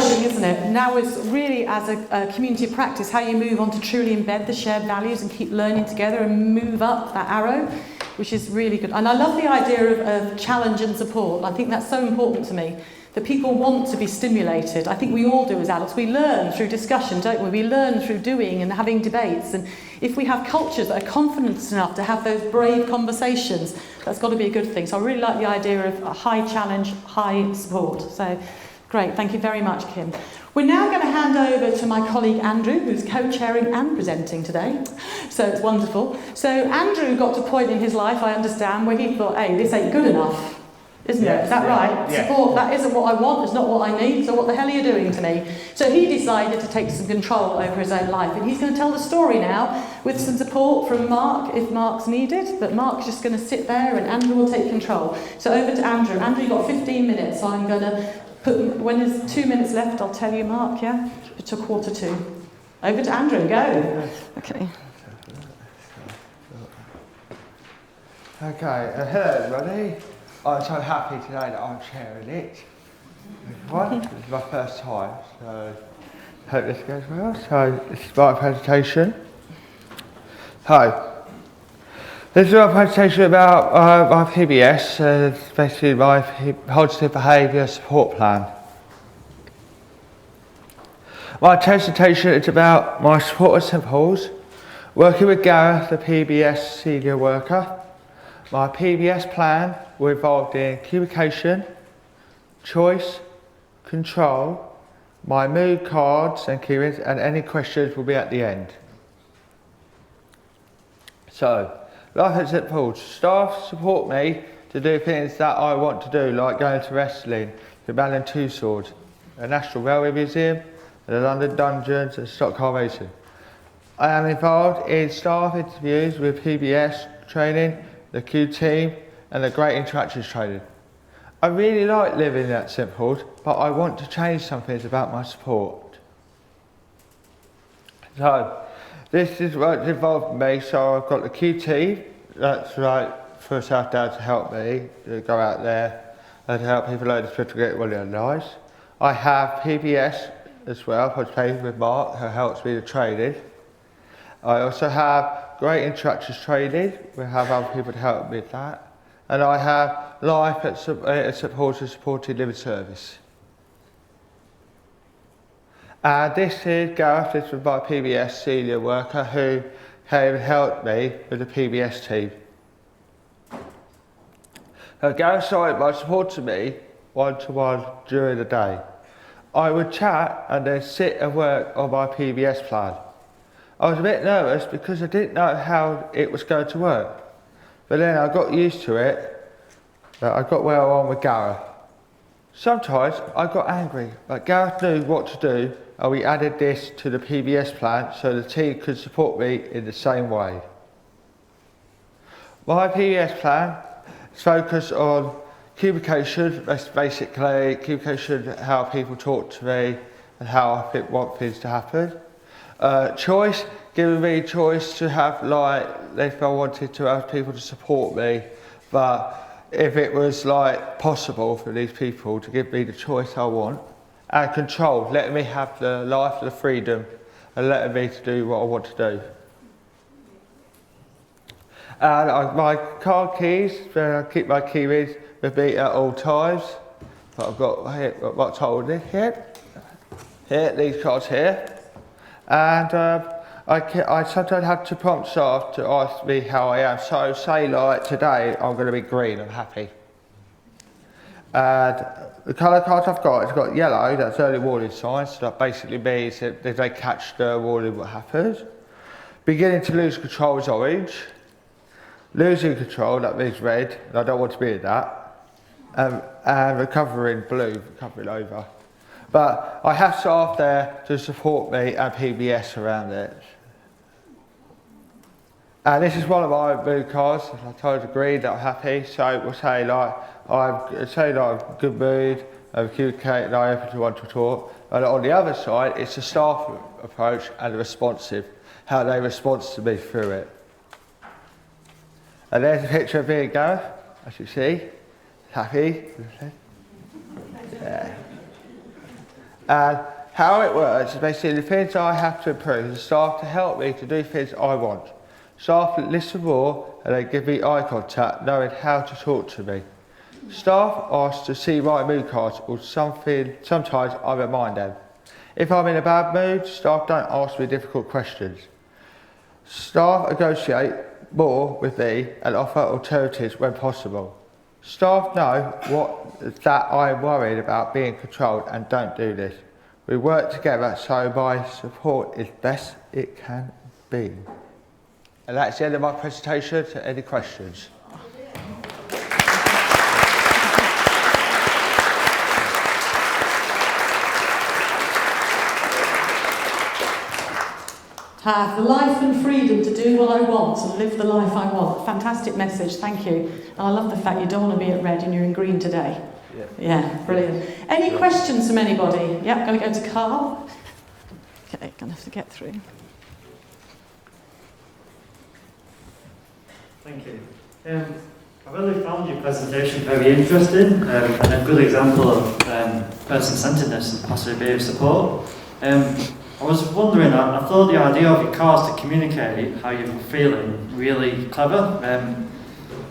flourishing, isn't it? Now it's really, as a community of practice, how you move on to truly embed the shared values and keep learning together and move up that arrow, which is really good. And I love the idea of challenge and support. I think that's so important to me, that people want to be stimulated. I think we all do as adults. We learn through discussion, don't we? We learn through doing and having debates. And if we have cultures that are confident enough to have those brave conversations, that's got to be a good thing. So I really like the idea of a high challenge, high support. So great, thank you very much, Kim. We're now going to hand over to my colleague Andrew, who's co-chairing and presenting today. So it's wonderful. So Andrew got to a point in his life, I understand, where he thought, hey, this ain't good enough. Isn't it? Is that right? Yeah. Support, that isn't what I want, it's not what I need, so what the hell are you doing to me? So he decided to take some control over his own life, and he's going to tell the story now with some support from Mark, if Mark's needed, but Mark's just going to sit there and Andrew will take control. So over to Andrew. Andrew, you've got 15 minutes, so I'm going to put, when there's 2 minutes left, I'll tell you, Mark, yeah? It's a 1:45. Over to Andrew, go. Okay. Okay, hello everybody. I'm so happy today that I'm sharing it. This is my first time, so hope this goes well. So this is my presentation. Hi. This is my presentation about my PBS, basically my positive behaviour support plan. My presentation is about my support principles, working with Gareth, the PBS senior worker. My PBS plan will involve in communication, choice, control, my mood cards and keywords, and any questions will be at the end. So, life and simple. Staff support me to do things that I want to do, like going to wrestling, the Man and Two Swords, the National Railway Museum, the London Dungeons and stock car racing. I am involved in staff interviews with PBS training, the Q team and the Great Interactions training. I really like living at St Paul's, but I want to change some things about my support. So, this is what's involved me. So I've got the Q team, that's right, for South Down to help me to go out there and help people learn to get well in their lives. I have PBS as well, I play with Mark, who helps me with training. I also have Great Interactions training, we have other people to help me with that. And I have Life at St Paul's Supported Living Service. And this is Gareth, this is my PBS senior worker who came and helped me with the PBS team. So Gareth started by supporting me one-to-one during the day. I would chat and then sit and work on my PBS plan. I was a bit nervous because I didn't know how it was going to work. But then I got used to it, I got well on with Gareth. Sometimes I got angry, but Gareth knew what to do and we added this to the PBS plan so the team could support me in the same way. My PBS plan is focused on communication, that's basically communication, how people talk to me and how I want things to happen. Choice, giving me choice to have, like, if I wanted to have people to support me, but if it was like possible for these people to give me the choice I want. And control, letting me have the life, the freedom, and letting me to do what I want to do. And my car keys, I keep my keys with me at all times. But I've got here, what's holding here, these cards here. And I sometimes have to prompt staff to ask me how I am. So say like today, I'm going to be green, I'm happy. And the colour cards I've got, it's got yellow, that's early warning signs. So that basically means if they catch the warning, what happens. Beginning to lose control is orange. Losing control, that means red, and I don't want to be in that. And recovering blue, recovering over. But I have staff there to support me and PBS around it. And this is one of my mood cards. I told green that I'm happy, so we'll say like I'm in good mood, I'm communicating, and I'm open to want to talk. And on the other side, it's the staff approach and the responsive, how they respond to me through it. And there's a picture of me and Gareth, as you see, happy. Yeah. And how it works is basically the things I have to improve is staff to help me to do things I want. Staff listen more and they give me eye contact, knowing how to talk to me. Staff ask to see my mood cards or something, sometimes I remind them. If I'm in a bad mood, staff don't ask me difficult questions. Staff negotiate more with me and offer alternatives when possible. Staff know that I am worried about being controlled and don't do this. We work together so my support is best it can be. And that's the end of my presentation. Any questions? Have the life and freedom to do what I want and live the life I want. Fantastic message, thank you. And I love the fact you don't want to be at red and you're in green today. Yeah, brilliant. Any questions from anybody? Yep, going to go to Carl. Okay, going to have to get through. Thank you. I really found your presentation very interesting and a good example of person-centeredness and positive support. I was wondering, I thought the idea of your cards to communicate how you're feeling really clever.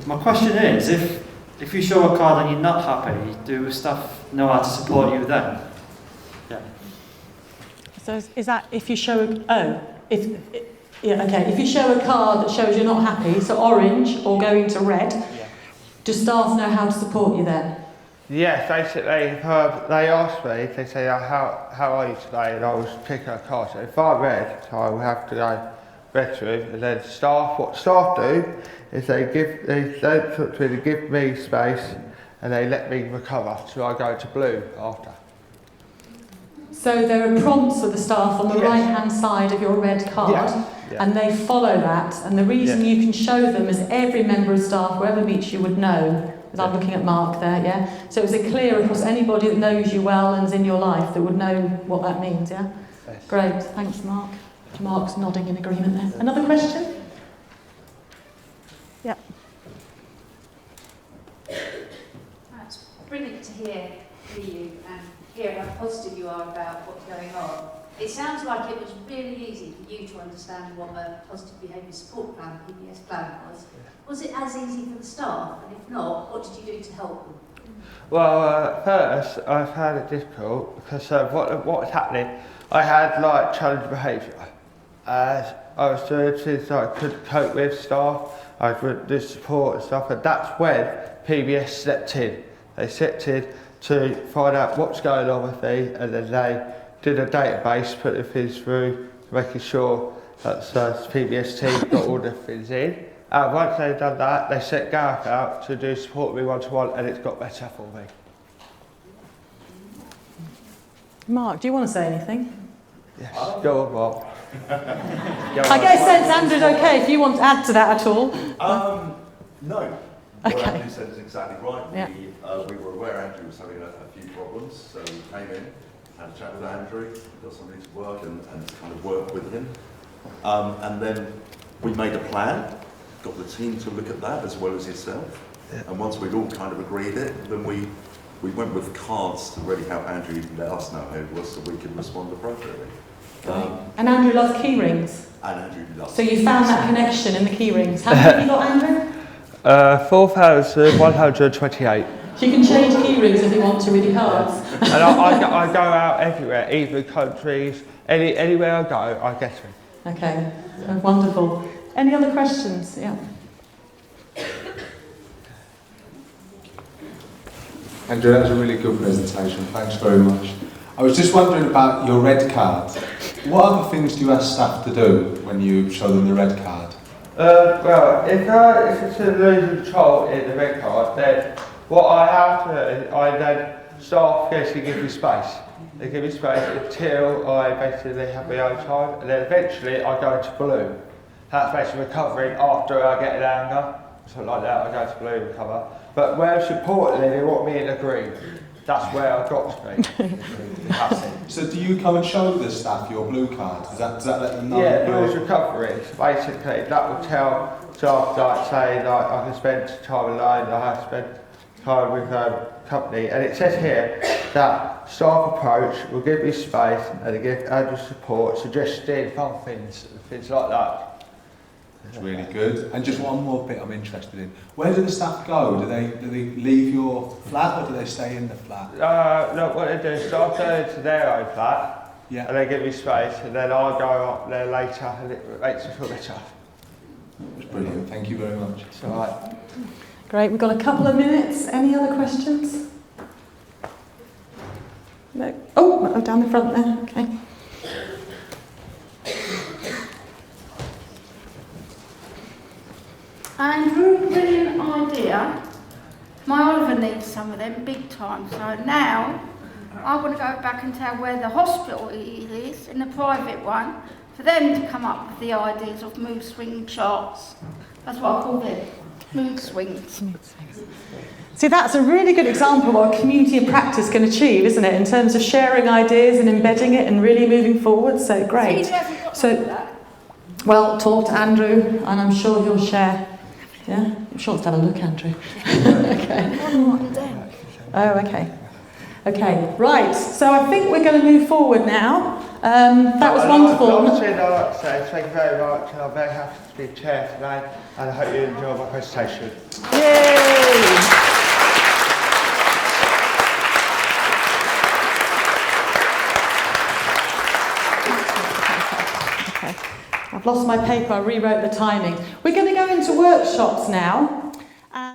My question is, if you show a card and you're not happy, do staff know how to support you then? Yeah. So is that if you show if you show a card that shows you're not happy, so orange or going to red, do staff know how to support you then? Yes, basically, they ask me, they say, how are you today? And I will pick a card. So if I'm red, I will have to go red to him. And then what staff do is they don't talk to me, they give me space and they let me recover till I go to blue after. So there are prompts for the staff on the right-hand side of your red card, and they follow that. And the reason you can show them is every member of staff, whoever meets you, would know. I'm looking at Mark there, yeah? So is it clear across anybody that knows you well and is in your life that would know what that means, yeah? Yes. Great, thanks Mark. Mark's nodding in agreement there. Another question? Yeah. It's brilliant to hear you and hear how positive you are about what's going on. It sounds like it was really easy for you to understand what a positive behaviour support plan, PBS plan was. Was it as easy for the staff? And if not, what did you do to help them? Well, first I found it difficult because what was happening, I had like challenge behaviour. As I was doing things that I couldn't cope with staff, I would do support and stuff, and that's when PBS stepped in. They stepped in to find out what's going on with me, and then they did a database, put the things through, making sure that the PBS team got all the things in. And once they'd done that, they sent Gareth out to do support me one-to-one, and it's got better for me. Mark, do you want to say anything? Yes, go on, Mark. I get a sense Andrew's okay if you want to add to that at all. No. Okay. What Andrew said is exactly right. Yeah. We were aware Andrew was having a few problems, so we came in, had a chat with Andrew, got something to work and kind of work with him. And then we made a plan, got the team to look at that as well as yourself. Yeah. And once we'd all kind of agreed it, then we went with cards to really help Andrew let us know how it was so we could respond appropriately. And Andrew loves key rings. And Andrew loves So you found that connection in the key rings. How many have you got, Andrew? 4,128. So you can change key rings if you want to with your cards. And I go out everywhere, even countries, anywhere I go, I get them. Okay, wonderful. Any other questions? Yeah. Andrew, that was a really good presentation. Thanks very much. I was just wondering about your red card. What other things do you ask staff to do when you show them the red card? Well, if it's a losing control in the red card, then what I have to do, I then staff basically give me space. They give me space until I basically have my own time, and then eventually I go to blue. That's basically recovering after I get an anger, something like that. I go to blue, recover. But most importantly, they want me in the green. That's where I've got to be. So do you come and show the staff your blue card? Does that let them know? Yeah, blue's recovery. So basically, that will tell staff, like, say, like, I can spend time alone, I have to spend time with company. And it says here that staff approach will give you space and they give added support, suggesting fun things like that. That's really good. And just one more bit I'm interested in. Where do the staff go? Do they leave your flat or do they stay in the flat? Look, what they do is staff go into their own flat, Yeah. and they give me space, and then I'll go up there later, and it makes me feel better. That's brilliant. Thank you very much. It's all right. Great, we've got a couple of minutes. Any other questions? No. Oh, down the front there. Okay. Andrew, brilliant idea. My Oliver needs some of them big time. So now I want to go back and tell where the hospital is, in the private one, for them to come up with the ideas of mood swing charts. That's what I call them, mood swings. See, that's a really good example of what a community of practice can achieve, isn't it? In terms of sharing ideas and embedding it and really moving forward. So great. So, well, talk to Andrew, and I'm sure he'll share. Yeah, I'm sure let's have a look, Andrew. Okay. Oh, okay. Okay, right. So I think we're going to move forward now. That was wonderful. Last thing I'd like to say is thank you very much. I'm very happy to be chair today, and I hope you enjoy my presentation. Yay! I've lost my paper, I rewrote the timing. We're going to go into workshops now.